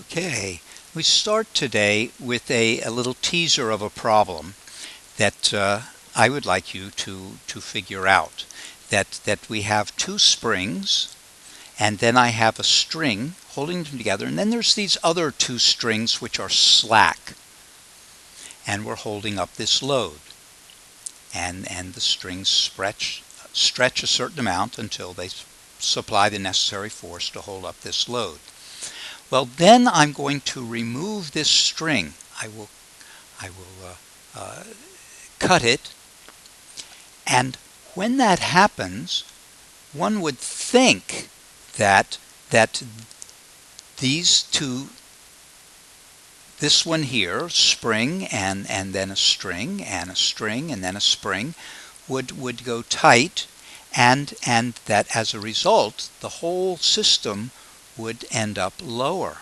Okay, we start today with a little teaser of a problem that I would like you to figure out. That we have two springs, and then I have a string holding them together, and then there's these other two strings which are slack, and we're holding up this load. And the strings stretch a certain amount until they supply the necessary force to hold up this load. Well, then I'm going to remove this string. I will cut it, and when that happens, one would think that these two, this one here, spring and then a string and a string and then a spring, would go tight, and that as a result the whole system would end up lower.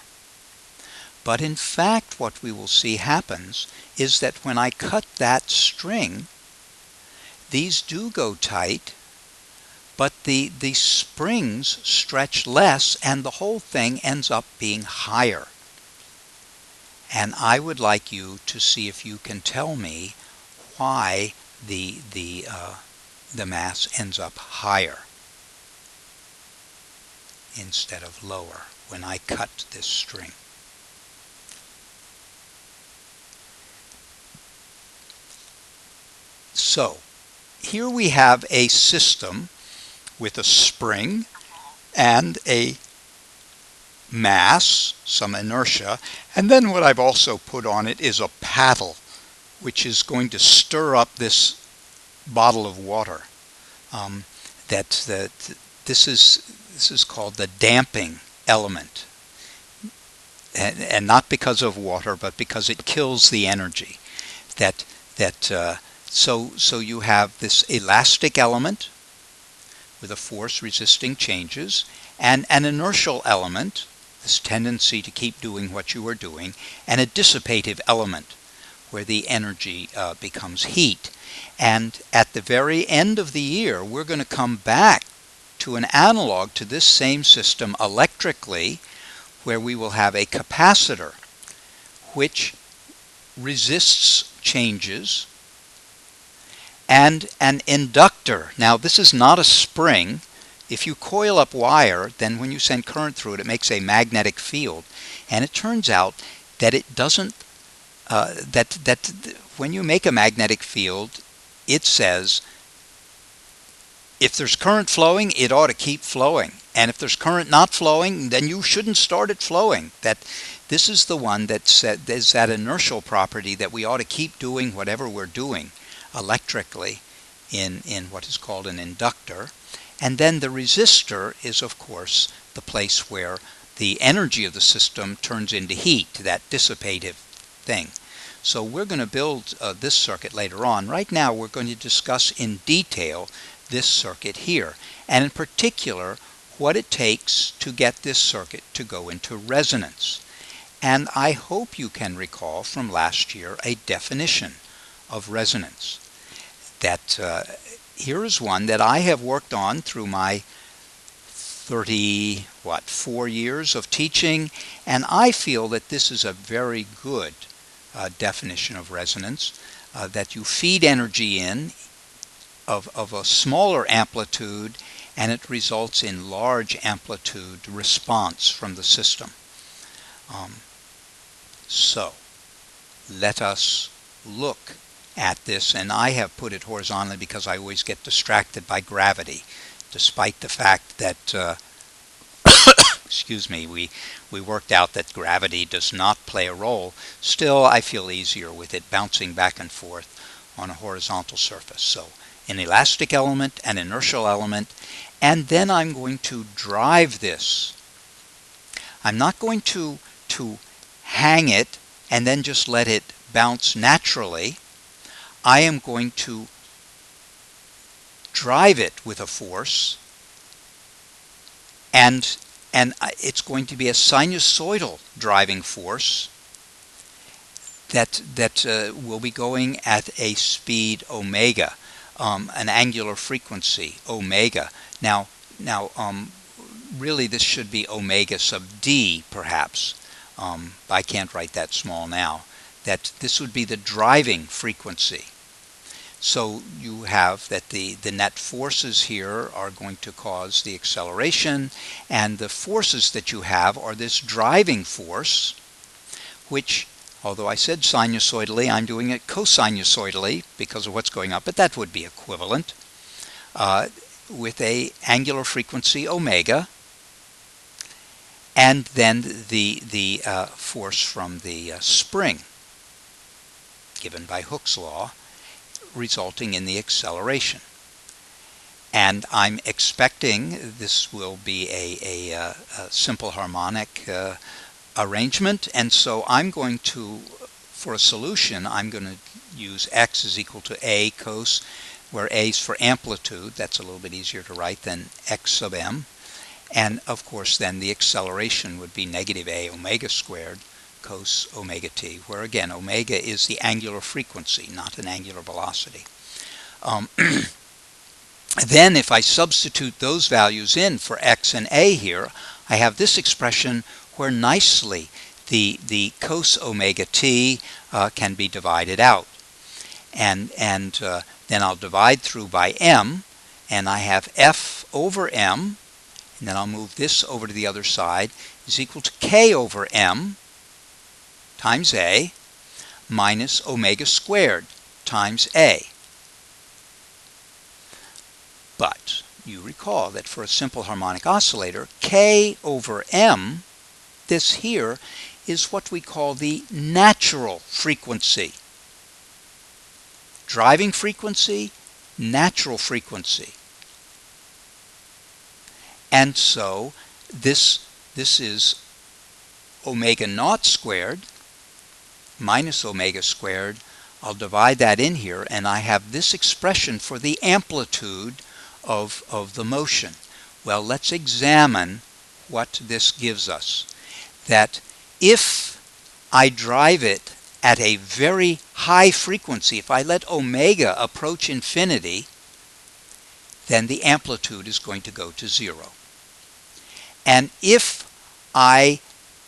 But in fact, what we will see happens is that when I cut that string, these do go tight, but the springs stretch less, and the whole thing ends up being higher. And I would like you to see if you can tell me why the mass ends up higher instead of lower when I cut this string. So here we have a system with a spring and a mass, some inertia, and then what I've also put on it is a paddle, which is going to stir up this bottle of water. This is called the damping element, and not because of water, but because it kills the energy. So you have this elastic element with a force resisting changes, and an inertial element, this tendency to keep doing what you are doing, and a dissipative element where the energy becomes heat. And at the very end of the year, we're going to come back to an analog to this same system electrically, where we will have a capacitor which resists changes, and an inductor. Now, this is not a spring. If you coil up wire, then when you send current through it, it makes a magnetic field. And it turns out that it doesn't, when you make a magnetic field, it says if there's current flowing, it ought to keep flowing. And if there's current not flowing, then you shouldn't start it flowing. That this is the one that said there's that inertial property that we ought to keep doing whatever we're doing electrically in what is called an inductor. And then the resistor is, of course, the place where the energy of the system turns into heat, that dissipative thing. So we're going to build this circuit later on. Right now we're going to discuss in detail this circuit here, and in particular what it takes to get this circuit to go into resonance. And I hope you can recall from last year a definition of resonance. That here is one that I have worked on through my 4 years of teaching, and I feel that this is a very good definition of resonance, that you feed energy in of a smaller amplitude, and it results in large amplitude response from the system. So let us look at this, and I have put it horizontally because I always get distracted by gravity, despite the fact that excuse me, we worked out that gravity does not play a role. Still, I feel easier with it bouncing back and forth on a horizontal surface. So an elastic element, an inertial element, and then I'm going to drive this. I'm not going to hang it and then just let it bounce naturally. I am going to drive it with a force, and it's going to be a sinusoidal driving force that will be going at a speed omega, an angular frequency omega. Now, really this should be omega sub d perhaps, I can't write that small now, that this would be the driving frequency. So you have that the net forces here are going to cause the acceleration, and the forces that you have are this driving force, which, although I said sinusoidally, I'm doing it cosinusoidally because of what's going up, but that would be equivalent, with a angular frequency omega, and then the force from the spring given by Hooke's law, resulting in the acceleration. And I'm expecting this will be a simple harmonic arrangement, and so I'm going to, for a solution, I'm going to use x is equal to a cos, where a is for amplitude. That's a little bit easier to write than x sub m. And of course then the acceleration would be negative a omega squared cos omega t, where again omega is the angular frequency, not an angular velocity. Then if I substitute those values in for x and a here, I have this expression where nicely the cos omega t can be divided out. And then I'll divide through by m, and I have f over m, and then I'll move this over to the other side, is equal to k over m times a minus omega squared times a. But you recall that for a simple harmonic oscillator, k over m, this here, is what we call the natural frequency. Driving frequency, natural frequency. And so this is omega naught squared minus omega squared. I'll divide that in here, and I have this expression for the amplitude of the motion. Well, let's examine what this gives us. That if I drive it at a very high frequency, if I let omega approach infinity, then the amplitude is going to go to 0. And if I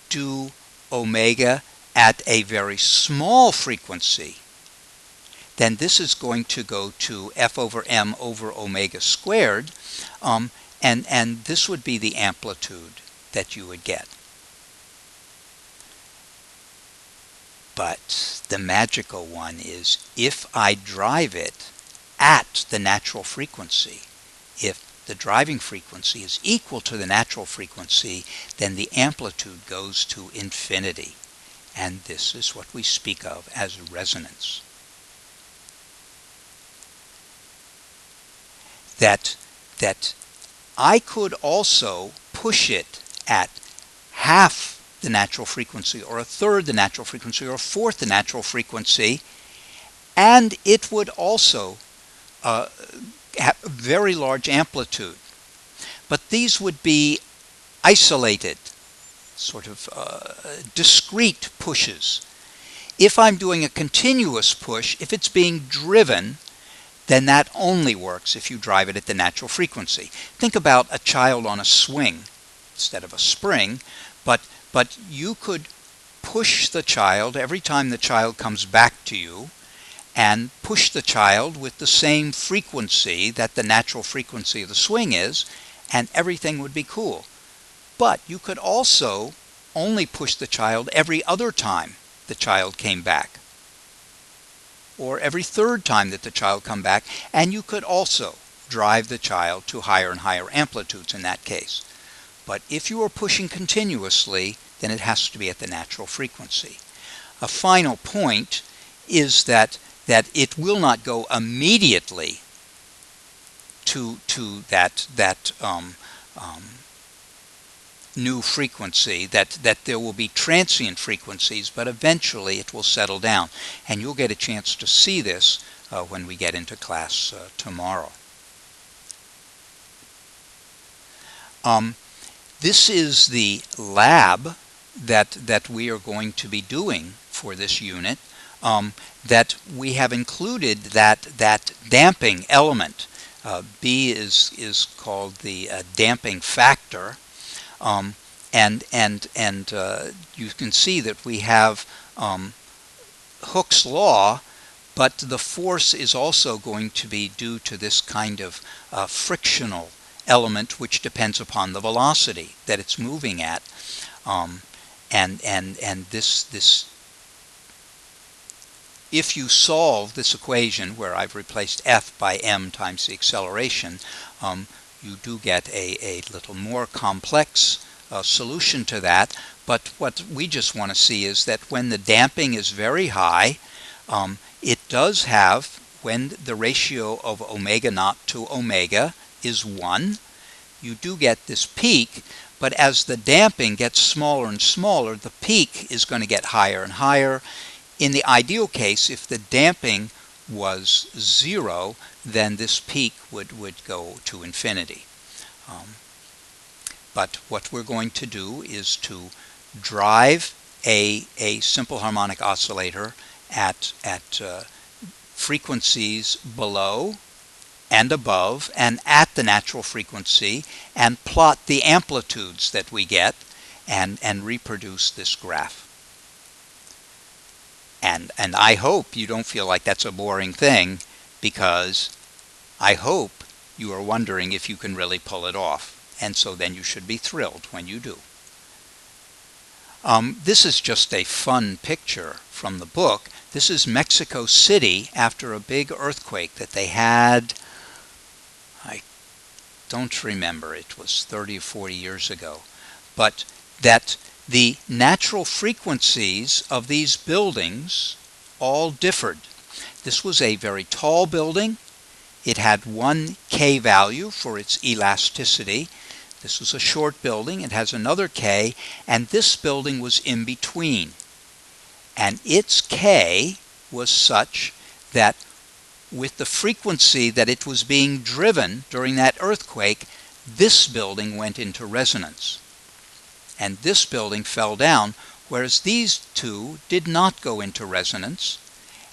do omega at a very small frequency, then this is going to go to f over m over omega squared, and this would be the amplitude that you would get. But the magical one is if I drive it at the natural frequency, if the driving frequency is equal to the natural frequency, then the amplitude goes to infinity. And this is what we speak of as resonance. That I could also push it at half the natural frequency, or a third the natural frequency, or a fourth the natural frequency, and it would also have very large amplitude. But these would be isolated, sort of discrete pushes. If I'm doing a continuous push, if it's being driven, then that only works if you drive it at the natural frequency. Think about a child on a swing instead of a spring, but you could push the child every time the child comes back to you, and push the child with the same frequency that the natural frequency of the swing is, and everything would be cool. But you could also only push the child every other time the child came back, or every third time that the child come back, and you could also drive the child to higher and higher amplitudes in that case. But if you are pushing continuously, then it has to be at the natural frequency. A final point is that it will not go immediately to that new frequency, that there will be transient frequencies, but eventually it will settle down. And you'll get a chance to see this when we get into class tomorrow. This is the lab that we are going to be doing for this unit, that we have included that damping element. B is called the damping factor, and you can see that we have Hooke's law, but the force is also going to be due to this kind of frictional element, which depends upon the velocity that it's moving at. And this if you solve this equation where I've replaced F by m times the acceleration, you do get a little more complex solution to that. But what we just want to see is that when the damping is very high, it does have, when the ratio of omega naught to omega is 1, you do get this peak. But as the damping gets smaller and smaller, the peak is going to get higher and higher. In the ideal case, if the damping was 0, then this peak would go to infinity. But what we're going to do is to drive a simple harmonic oscillator at frequencies below and above and at the natural frequency, and plot the amplitudes that we get and reproduce this graph. And I hope you don't feel like that's a boring thing, because I hope you are wondering if you can really pull it off. And so then you should be thrilled when you do. This is just a fun picture from the book. This is Mexico City after a big earthquake that they had. I don't remember, it was 30 or 40 years ago. But that the natural frequencies of these buildings all differed. This was a very tall building. It had 1 K value for its elasticity. This was a short building. It has another K, and this building was in between. And its K was such that with the frequency that it was being driven during that earthquake, this building went into resonance. And this building fell down, whereas these two did not go into resonance.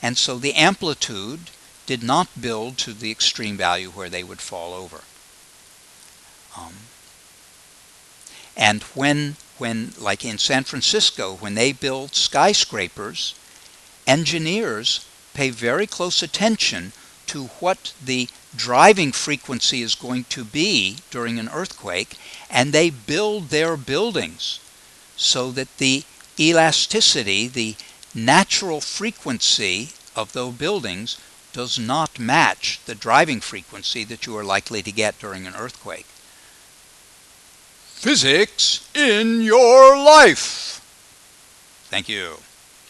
And so the amplitude did not build to the extreme value where they would fall over. And when, like in San Francisco, when they build skyscrapers, engineers pay very close attention to what the driving frequency is going to be during an earthquake, and they build their buildings so that the elasticity, the natural frequency of those buildings, does not match the driving frequency that you are likely to get during an earthquake. Physics in your life. Thank you.